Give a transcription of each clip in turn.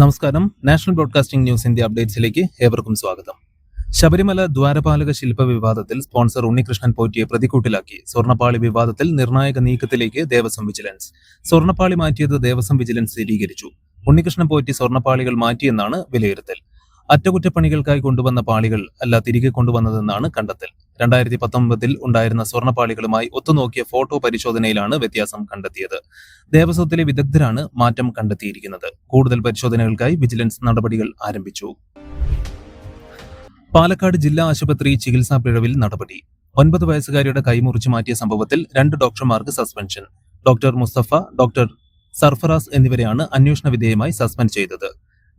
നമസ്കാരം. National broadcasting news India അപ്ഡേറ്റ്സിലേക്ക് ഏവർക്കും സ്വാഗതം. ശബരിമല ദ്വാരപാലക ശില്പ വിവാദത്തിൽ സ്പോൺസർ ഉണ്ണികൃഷ്ണൻ പോറ്റിയെ പ്രതിക്കൂട്ടിലാക്കി സ്വർണ്ണപ്പാളി വിവാദത്തിൽ നിർണായക നീക്കത്തിലേക്ക് ദേവസ്വം വിജിലൻസ്. സ്വർണ്ണപ്പാളി മാറ്റിയത് ദേവസ്വം വിജിലൻസ് സ്ഥിരീകരിച്ചു. ഉണ്ണികൃഷ്ണൻ പോറ്റി സ്വർണ്ണപ്പാളികൾ മാറ്റിയെന്നാണ് വിലയിരുത്തൽ. അറ്റകുറ്റപ്പണികൾക്കായി കൊണ്ടുവന്ന പാളികൾ അല്ല തിരികെ കൊണ്ടുവന്നതെന്നാണ് കണ്ടെത്തൽ. 2019 ഉണ്ടായിരുന്ന സ്വർണ്ണപ്പാളികളുമായി ഒത്തുനോക്കിയ ഫോട്ടോ പരിശോധനയിലാണ് വ്യത്യാസം കണ്ടെത്തിയത്. ദേവസ്വത്തിലെ വിദഗ്ധരാണ് മാറ്റം കണ്ടെത്തിയിരിക്കുന്നത്. കൂടുതൽ പരിശോധനകൾക്കായി വിജിലൻസ് നടപടികൾ ആരംഭിച്ചു. പാലക്കാട് ജില്ലാ ആശുപത്രി ചികിത്സാ പിഴവിൽ നടപടി. 9 വയസ്സുകാരിയുടെ കൈമുറിച്ചു മാറ്റിയ സംഭവത്തിൽ 2 ഡോക്ടർമാർക്ക് suspension. Doctor Mustafa, doctor Sarfaraz എന്നിവരെയാണ് അന്വേഷണ വിധേയമായി സസ്പെൻഡ് ചെയ്തത്.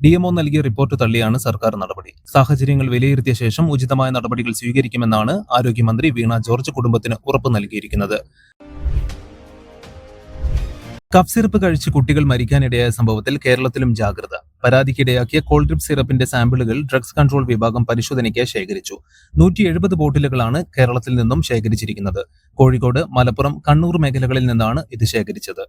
DMO നൽകിയ റിപ്പോർട്ട് തള്ളിയാണ് സർക്കാർ നടപടി. സാഹചര്യങ്ങൾ വിലയിരുത്തിയ ശേഷം ഉചിതമായ നടപടികൾ സ്വീകരിക്കുമെന്നാണ് ആരോഗ്യമന്ത്രി വീണ ജോർജ് കുടുംബത്തിന് ഉറപ്പ് നൽകിയിരിക്കുന്നത്. കഫ് സിറപ്പ് കഴിച്ച് കുട്ടികൾ മരിക്കാനിടയായ സംഭവത്തിൽ കേരളത്തിലും ജാഗ്രത. പരാതിക്കിടയാക്കിയ കോൾഡ്രിപ്പ് സിറപ്പിന്റെ സാമ്പിളുകൾ ഡ്രഗ്സ് കൺട്രോൾ വിഭാഗം പരിശോധനയ്ക്ക് ശേഖരിച്ചു. 170 ബോട്ടിലുകളാണ് കേരളത്തിൽ നിന്നും ശേഖരിച്ചിരിക്കുന്നത്. കോഴിക്കോട്, മലപ്പുറം, കണ്ണൂർ മേഖലകളിൽ നിന്നാണ് ഇത് ശേഖരിച്ചത്.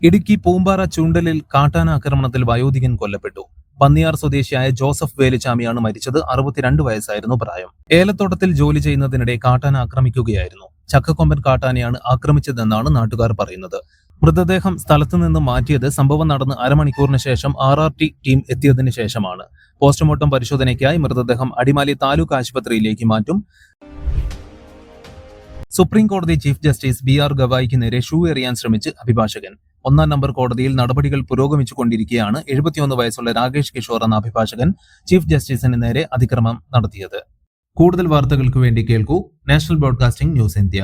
ഇടുക്കി പൂമ്പാറ ചൂണ്ടലിൽ കാട്ടാന ആക്രമണത്തിൽ വയോധികൻ കൊല്ലപ്പെട്ടു. പന്നിയാർ സ്വദേശിയായ ജോസഫ് വേലുച്ചാമിയാണ് മരിച്ചത്. 62 വയസ്സായിരുന്നു പ്രായം. ഏലത്തോട്ടത്തിൽ ജോലി ചെയ്യുന്നതിനിടെ കാട്ടാന ആക്രമിക്കുകയായിരുന്നു. ചക്കക്കൊമ്പൻ കാട്ടാനയാണ് ആക്രമിച്ചതെന്നാണ് നാട്ടുകാർ പറയുന്നത്. മൃതദേഹം സ്ഥലത്തു നിന്ന് മാറ്റിയത് സംഭവം നടന്ന് അരമണിക്കൂറിന് ശേഷം RRT ടീം എത്തിയതിനു ശേഷമാണ്. പോസ്റ്റ്മോർട്ടം പരിശോധനയ്ക്കായി മൃതദേഹം അടിമാലി താലൂക്ക് ആശുപത്രിയിലേക്ക് മാറ്റും. സുപ്രീം കോടതി ചീഫ് ജസ്റ്റിസ് BR ഗവായിക്ക് നേരെ ഷൂ എറിയാൻ ശ്രമിച്ച് അഭിഭാഷകൻ. 1-ാം നമ്പർ കോടതിയിൽ നടപടികൾ പുരോഗമിച്ചുകൊണ്ടിരിക്കെയാണ് 71 വയസ്സുള്ള രാകേഷ് കിഷോർ എന്ന അഭിഭാഷകൻ ചീഫ് ജസ്റ്റിസിന് നേരെ അതിക്രമം നടത്തിയത്. കൂടുതൽ വാർത്തകൾക്ക് വേണ്ടി കേൾക്കൂ നാഷണൽ ബ്രോഡ്കാസ്റ്റിംഗ് ന്യൂസ് ഇന്ത്യ.